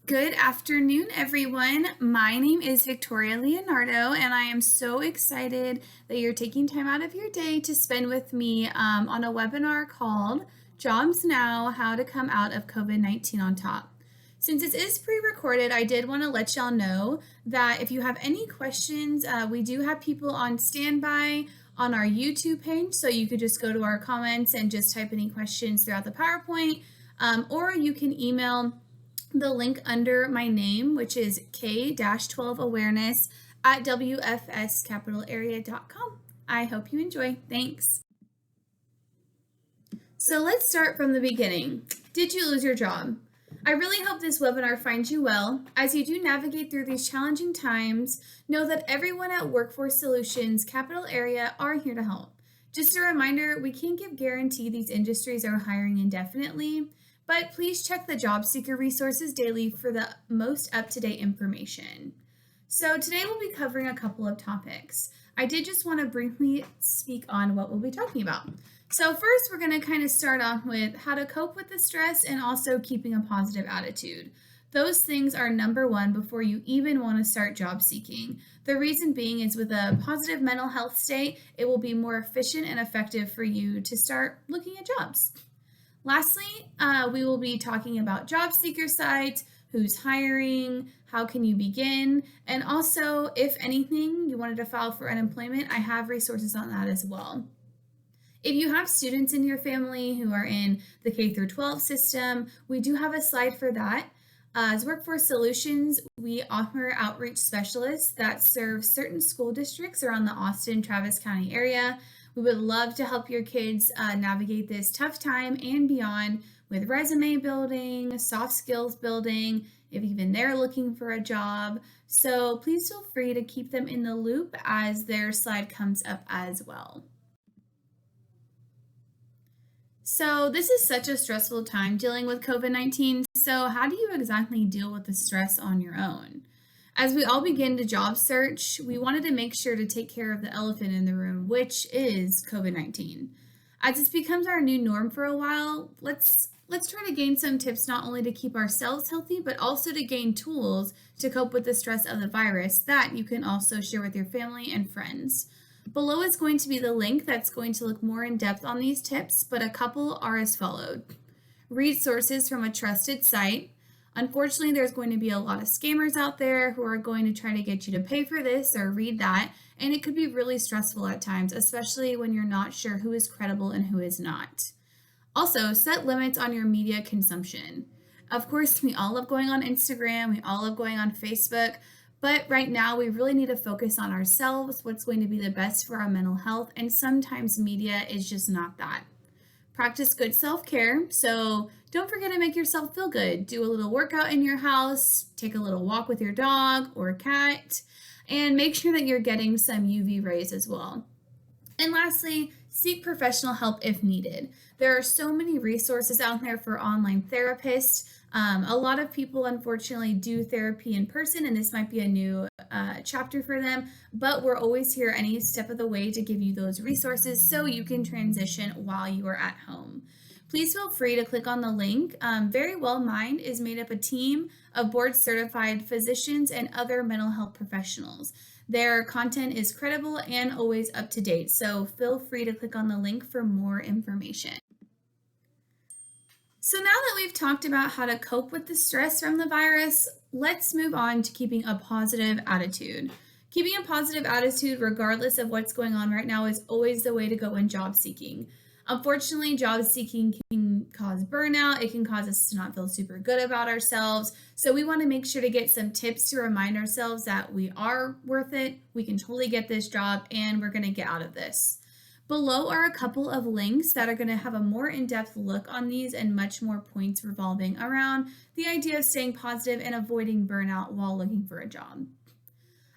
Good afternoon, everyone. My name is Victoria Leonardo, and I am so excited that you're taking time out of your day to spend with me on a webinar called Jobs Now, How to Come Out of COVID-19 on Top. Since it is pre-recorded, I did want to let y'all know that if you have any questions, we do have people on standby on our YouTube page, so you could just go to our comments and just type any questions throughout the PowerPoint, or you can email the link under my name, which is K-12awareness at wfscapitalarea.com. I hope you enjoy. Thanks. So let's start from the beginning. Did you lose your job? I really hope this webinar finds you well. As you do navigate through these challenging times, know that everyone at Workforce Solutions Capital Area are here to help. Just a reminder, we can't give guarantee these industries are hiring indefinitely, but please check the job seeker resources daily for the most up-to-date information. So today we'll be covering a couple of topics. I did just want to briefly speak on what we'll be talking about. So first, we're going to kind of start off with how to cope with the stress and also keeping a positive attitude. Those things are number one before you even want to start job seeking. The reason being is with a positive mental health state, it will be more efficient and effective for you to start looking at jobs. Lastly, we will be talking about job seeker sites, who's hiring, how can you begin, and also, if anything, you wanted to file for unemployment, I have resources on that as well. If you have students in your family who are in the K-12 system, we do have a slide for that. As Workforce Solutions, we offer outreach specialists that serve certain school districts around the Austin-Travis County area. We would love to help your kids navigate this tough time and beyond with resume building, soft skills building, if even they're looking for a job. So please feel free to keep them in the loop as their slide comes up as well. So this is such a stressful time dealing with COVID-19. So how do you exactly deal with the stress on your own? As we all begin to job search, we wanted to make sure to take care of the elephant in the room, which is COVID-19. As this becomes our new norm for a while, let's try to gain some tips not only to keep ourselves healthy, but also to gain tools to cope with the stress of the virus that you can also share with your family and friends. Below is going to be the link that's going to look more in depth on these tips, but a couple are as followed. Read sources from a trusted site. Unfortunately, there's going to be a lot of scammers out there who are going to try to get you to pay for this or read that, and it could be really stressful at times, especially when you're not sure who is credible and who is not. Also, set limits on your media consumption. Of course, we all love going on Instagram, we all love going on Facebook, but right now we really need to focus on ourselves, what's going to be the best for our mental health, and sometimes media is just not that. Practice good self-care, so don't forget to make yourself feel good. Do a little workout in your house, take a little walk with your dog or cat, and make sure that you're getting some UV rays as well. And lastly, seek professional help if needed. There are so many resources out there for online therapists. A lot of people, unfortunately, do therapy in person, and this might be a new chapter for them, but we're always here any step of the way to give you those resources so you can transition while you are at home. Please feel free to click on the link. Very Well Mind is made up a team of board-certified physicians and other mental health professionals. Their content is credible and always up to date, so feel free to click on the link for more information. So now that we've talked about how to cope with the stress from the virus, let's move on to keeping a positive attitude. Keeping a positive attitude regardless of what's going on right now is always the way to go in job seeking. Unfortunately, job seeking can cause burnout. It can cause us to not feel super good about ourselves. So we want to make sure to get some tips to remind ourselves that we are worth it, we can totally get this job, and we're going to get out of this. Below are a couple of links that are going to have a more in-depth look on these and much more points revolving around the idea of staying positive and avoiding burnout while looking for a job.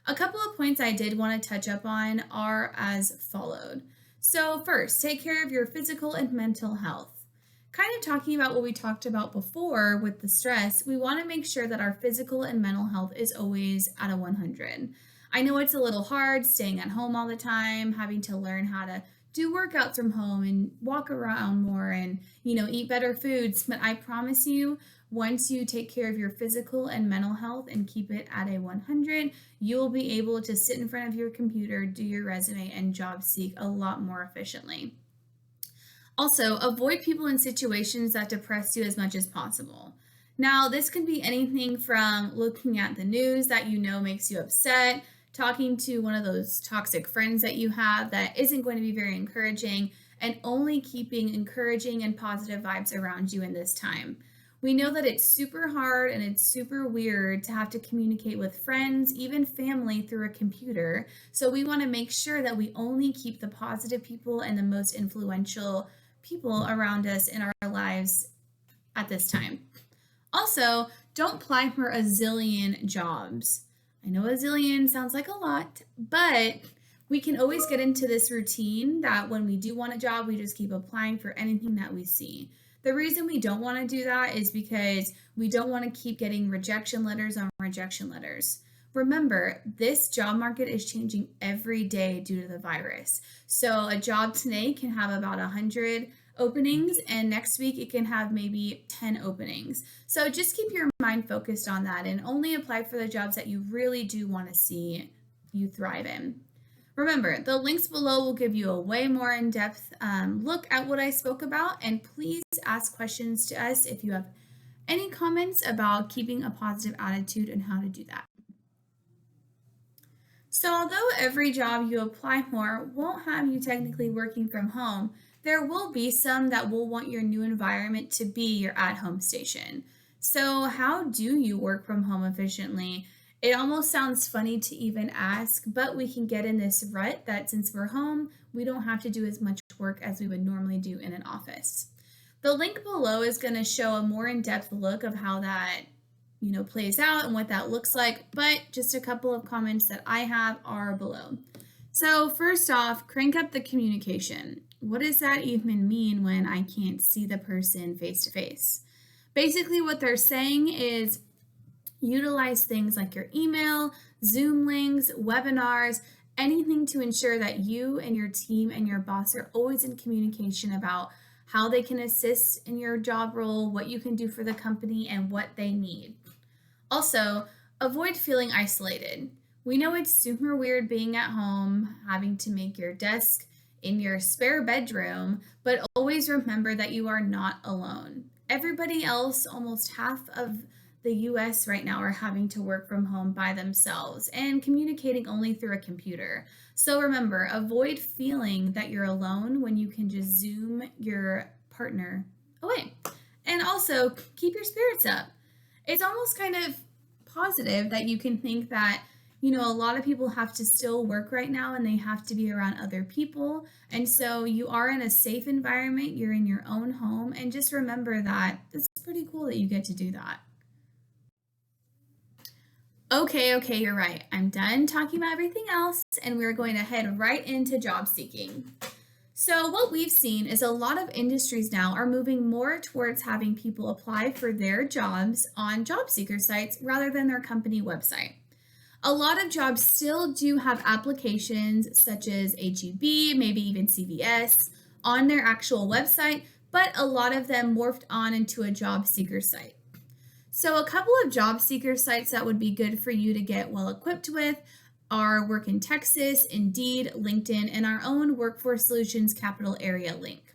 A couple of points I did want to touch up on are as followed. So first, take care of your physical and mental health. Kind of talking about what we talked about before with the stress, we want to make sure that our physical and mental health is always at a 100. I know it's a little hard staying at home all the time, having to learn how to do workouts from home and walk around more and, eat better foods. But I promise you, Once you take care of your physical and mental health and keep it at a 100, you will be able to sit in front of your computer, do your resume, and job seek a lot more efficiently. Also, avoid people in situations that depress you as much as possible. Now, this could be anything from looking at the news that you know makes you upset, talking to one of those toxic friends that you have that isn't going to be very encouraging, and only keeping encouraging and positive vibes around you in this time. We know that it's super hard and it's super weird to have to communicate with friends, even family, through a computer. So we want to make sure that we only keep the positive people and the most influential people around us in our lives at this time. Also, don't apply for a zillion jobs. I know a zillion sounds like a lot, but we can always get into this routine that when we do want a job, we just keep applying for anything that we see. The reason we don't want to do that is because we don't want to keep getting rejection letters on rejection letters. Remember, this job market is changing every day due to the virus. So a job today can have about 100 openings, and next week it can have maybe 10 openings. So just keep your mind focused on that and only apply for the jobs that you really do want to see you thrive in. Remember, the links below will give you a way more in-depth look at what I spoke about, and please ask questions to us if you have any comments about keeping a positive attitude and how to do that. So although every job you apply for won't have you technically working from home, there will be some that will want your new environment to be your at-home station. So how do you work from home efficiently? It almost sounds funny to even ask, but we can get in this rut that since we're home, we don't have to do as much work as we would normally do in an office. The link below is going to show a more in-depth look of how that plays out and what that looks like, but just a couple of comments that I have are below. So first off, crank up the communication. What does that even mean when I can't see the person face to face? Basically what they're saying is utilize things like your email, Zoom links, webinars, anything to ensure that you and your team and your boss are always in communication about how they can assist in your job role, what you can do for the company, and what they need. Also, avoid feeling isolated. We know it's super weird being at home, having to make your desk in your spare bedroom, but always remember that you are not alone. Everybody else, almost half of the US right now, are having to work from home by themselves and communicating only through a computer. So remember, avoid feeling that you're alone when you can just Zoom your partner away. And also, keep your spirits up. It's almost kind of positive that you can think that a lot of people have to still work right now and they have to be around other people. And so you are in a safe environment, you're in your own home, and just remember that it's pretty cool that you get to do that. Okay, you're right. I'm done talking about everything else, and we're going to head right into job seeking. So what we've seen is a lot of industries now are moving more towards having people apply for their jobs on job seeker sites rather than their company website. A lot of jobs still do have applications such as HEB, maybe even CVS, on their actual website, but a lot of them morphed on into a job seeker site. So a couple of job seeker sites that would be good for you to get well equipped with are Work in Texas, Indeed, LinkedIn, and our own Workforce Solutions capital area link.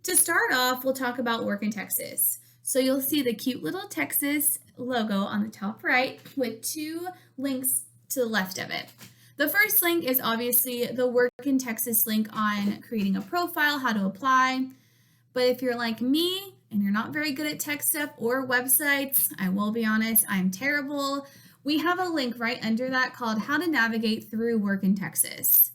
To start off, we'll talk about Work in Texas. So you'll see the cute little Texas logo on the top right with two links to the left of it. The first link is obviously the Work in Texas link on creating a profile, how to apply. But if you're like me and you're not very good at tech stuff or websites, I will be honest, I'm terrible. We have a link right under that called How to Navigate Through Work in Texas.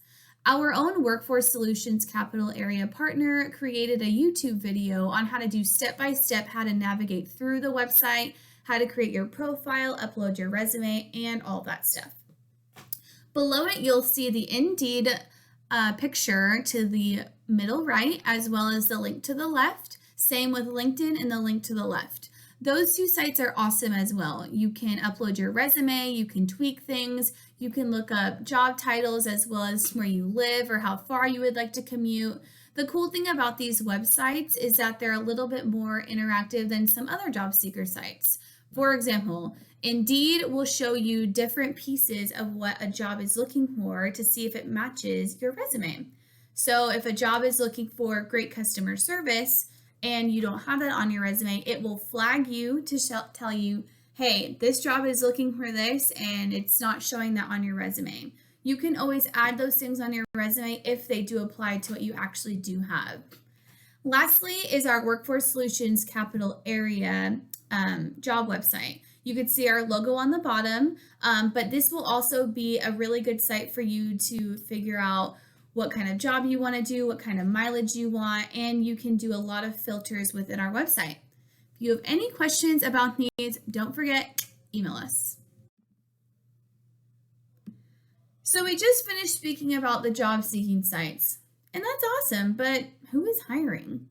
Our own Workforce Solutions capital area partner created a YouTube video on how to do step-by-step how to navigate through the website, how to create your profile, upload your resume, and all that stuff. Below it, you'll see the Indeed picture to the middle right, as well as the link to the left. Same with LinkedIn and the link to the left. Those two sites are awesome as well. You can upload your resume, you can tweak things, you can look up job titles as well as where you live or how far you would like to commute. The cool thing about these websites is that they're a little bit more interactive than some other job seeker sites. For example, Indeed will show you different pieces of what a job is looking for to see if it matches your resume. So, if a job is looking for great customer service and you don't have that on your resume, it will flag you to tell you, hey, this job is looking for this and it's not showing that on your resume. You can always add those things on your resume if they do apply to what you actually do have. Lastly is our Workforce Solutions Capital Area job website. You could see our logo on the bottom, but this will also be a really good site for you to figure out what kind of job you want to do, what kind of mileage you want, and you can do a lot of filters within our website. If you have any questions about these, don't forget, email us. So we just finished speaking about the job seeking sites, and that's awesome, but who is hiring?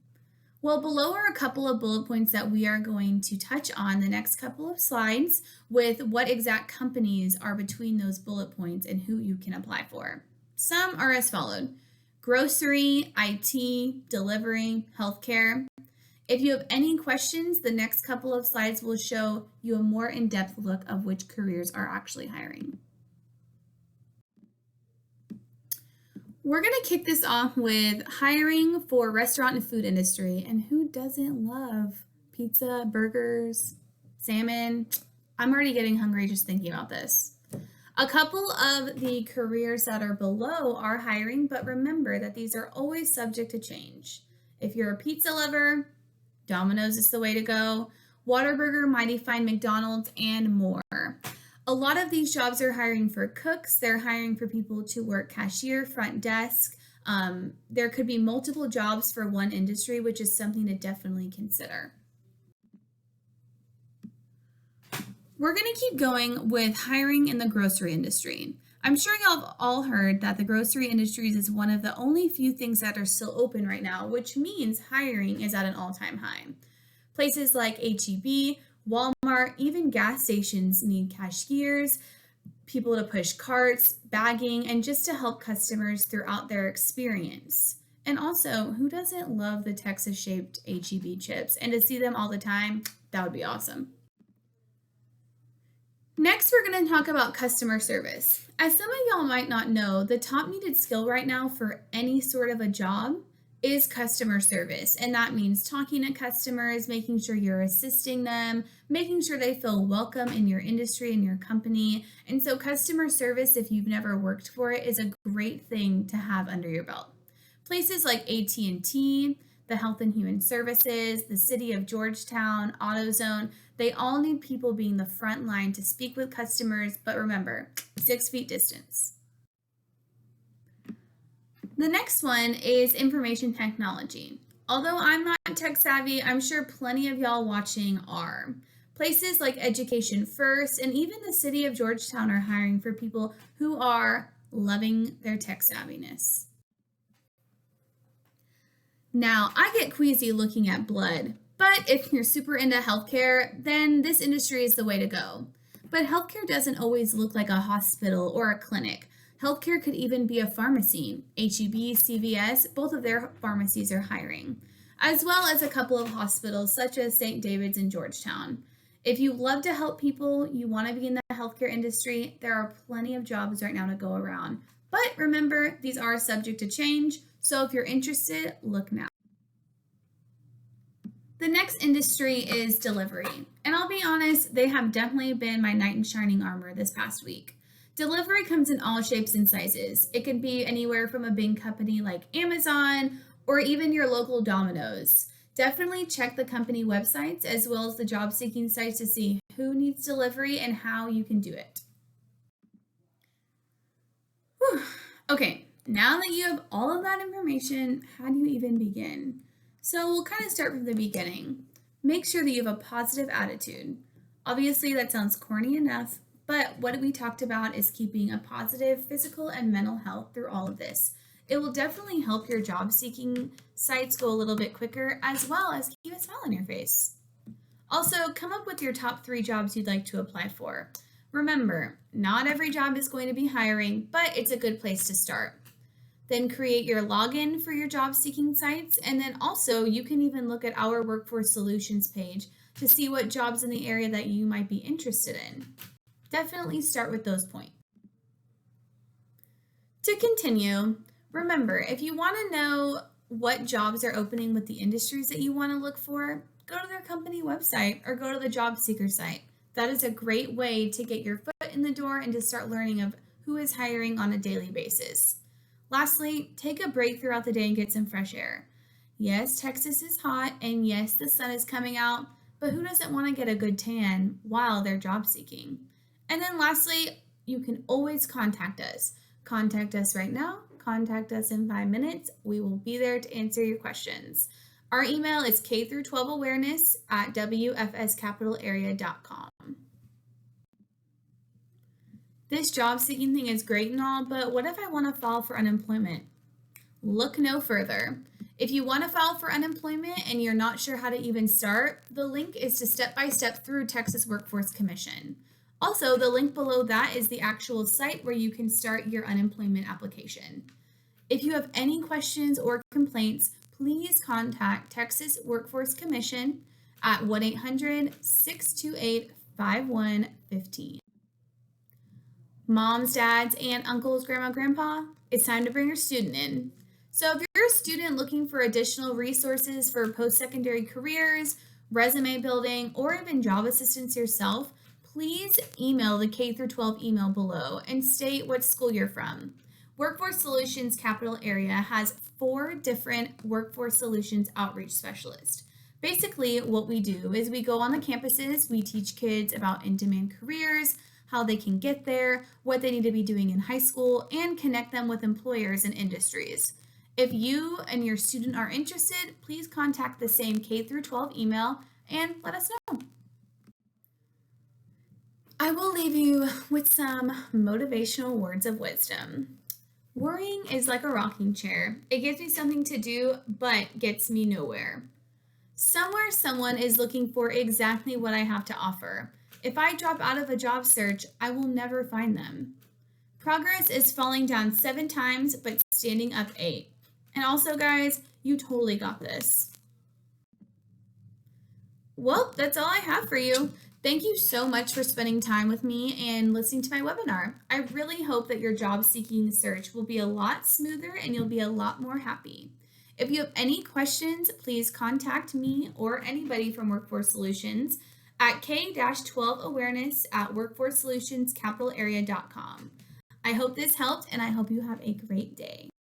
Well, below are a couple of bullet points that we are going to touch on the next couple of slides with what exact companies are between those bullet points and who you can apply for. Some are as followed: grocery, IT, delivery, healthcare. If you have any questions, the next couple of slides will show you a more in-depth look of which careers are actually hiring. We're going to kick this off with hiring for restaurant and food industry. And who doesn't love pizza, burgers, salmon? I'm already getting hungry just thinking about this. A couple of the careers that are below are hiring, but remember that these are always subject to change. If you're a pizza lover, Domino's is the way to go. Whataburger, Mighty Fine, McDonald's, and more. A lot of these jobs are hiring for cooks. They're hiring for people to work cashier, front desk. There could be multiple jobs for one industry, which is something to definitely consider. We're going to keep going with hiring in the grocery industry. I'm sure y'all have all heard that the grocery industry is one of the only few things that are still open right now, which means hiring is at an all-time high. Places like H-E-B, Walmart, even gas stations need cashiers, people to push carts, bagging, and just to help customers throughout their experience. And also, who doesn't love the Texas-shaped H-E-B chips? And to see them all the time, that would be awesome. Next, we're going to talk about customer service. As some of y'all might not know, the top needed skill right now for any sort of a job is customer service. And that means talking to customers, making sure you're assisting them, making sure they feel welcome in your industry and your company. And so customer service, if you've never worked for it, is a great thing to have under your belt. Places like AT&T, the Health and Human Services, the City of Georgetown, AutoZone, they all need people being the front line to speak with customers, but remember, 6 feet distance. The next one is information technology. Although I'm not tech savvy, I'm sure plenty of y'all watching are. Places like Education First and even the City of Georgetown are hiring for people who are loving their tech savviness. Now, I get queasy looking at blood, but if you're super into healthcare, then this industry is the way to go. But healthcare doesn't always look like a hospital or a clinic. Healthcare could even be a pharmacy. H-E-B, CVS, both of their pharmacies are hiring, as well as a couple of hospitals such as St. David's in Georgetown. If you love to help people, you want to be in the healthcare industry, there are plenty of jobs right now to go around. But remember, these are subject to change, so if you're interested, look now. The next industry is delivery. And I'll be honest, they have definitely been my knight in shining armor this past week. Delivery comes in all shapes and sizes. It can be anywhere from a big company like Amazon or even your local Domino's. Definitely check the company websites as well as the job seeking sites to see who needs delivery and how you can do it. Whew. Okay, now that you have all of that information, how do you even begin? So we'll kind of start from the beginning. Make sure that you have a positive attitude. Obviously, that sounds corny enough, but what we talked about is keeping a positive physical and mental health through all of this. It will definitely help your job seeking sites go a little bit quicker, as well as keep a smile on your face. Also, come up with your top 3 jobs you'd like to apply for. Remember, not every job is going to be hiring, but it's a good place to start. Then create your login for your job seeking sites. And then also, you can even look at our Workforce Solutions page to see what jobs in the area that you might be interested in. Definitely start with those points. To continue, remember, if you want to know what jobs are opening with the industries that you want to look for, go to their company website or go to the job seeker site. That is a great way to get your foot in the door and to start learning of who is hiring on a daily basis. Lastly, take a break throughout the day and get some fresh air. Yes, Texas is hot, and yes, the sun is coming out, but who doesn't want to get a good tan while they're job seeking? And then lastly, you can always contact us. Contact us right now, contact us in 5 minutes. We will be there to answer your questions. Our email is k12awareness@wfscapitalarea.com. This job seeking thing is great and all, but what if I want to file for unemployment? Look no further. If you want to file for unemployment and you're not sure how to even start, the link is to Step by Step through Texas Workforce Commission. Also, the link below that is the actual site where you can start your unemployment application. If you have any questions or complaints, please contact Texas Workforce Commission at 1-800-628-5115. Moms, dads, and uncles, grandma, grandpa, it's time to bring your student in. So if you're a student looking for additional resources for post-secondary careers, resume building, or even job assistance yourself, please email the K-12 email below and state what school you're from. Workforce Solutions Capital Area has 4 different Workforce Solutions outreach specialists. Basically, what we do is we go on the campuses, we teach kids about in-demand careers, how they can get there, what they need to be doing in high school, and connect them with employers and industries. If you and your student are interested, please contact the same K-12 email and let us know. I will leave you with some motivational words of wisdom. Worrying is like a rocking chair. It gives me something to do, but gets me nowhere. Somewhere someone is looking for exactly what I have to offer. If I drop out of a job search, I will never find them. Progress is falling down 7 times, but standing up 8. And also, guys, you totally got this. Well, that's all I have for you. Thank you so much for spending time with me and listening to my webinar. I really hope that your job seeking search will be a lot smoother and you'll be a lot more happy. If you have any questions, please contact me or anybody from Workforce Solutions at k-12awareness@workforcesolutionscapitalarea.com. I hope this helped and I hope you have a great day.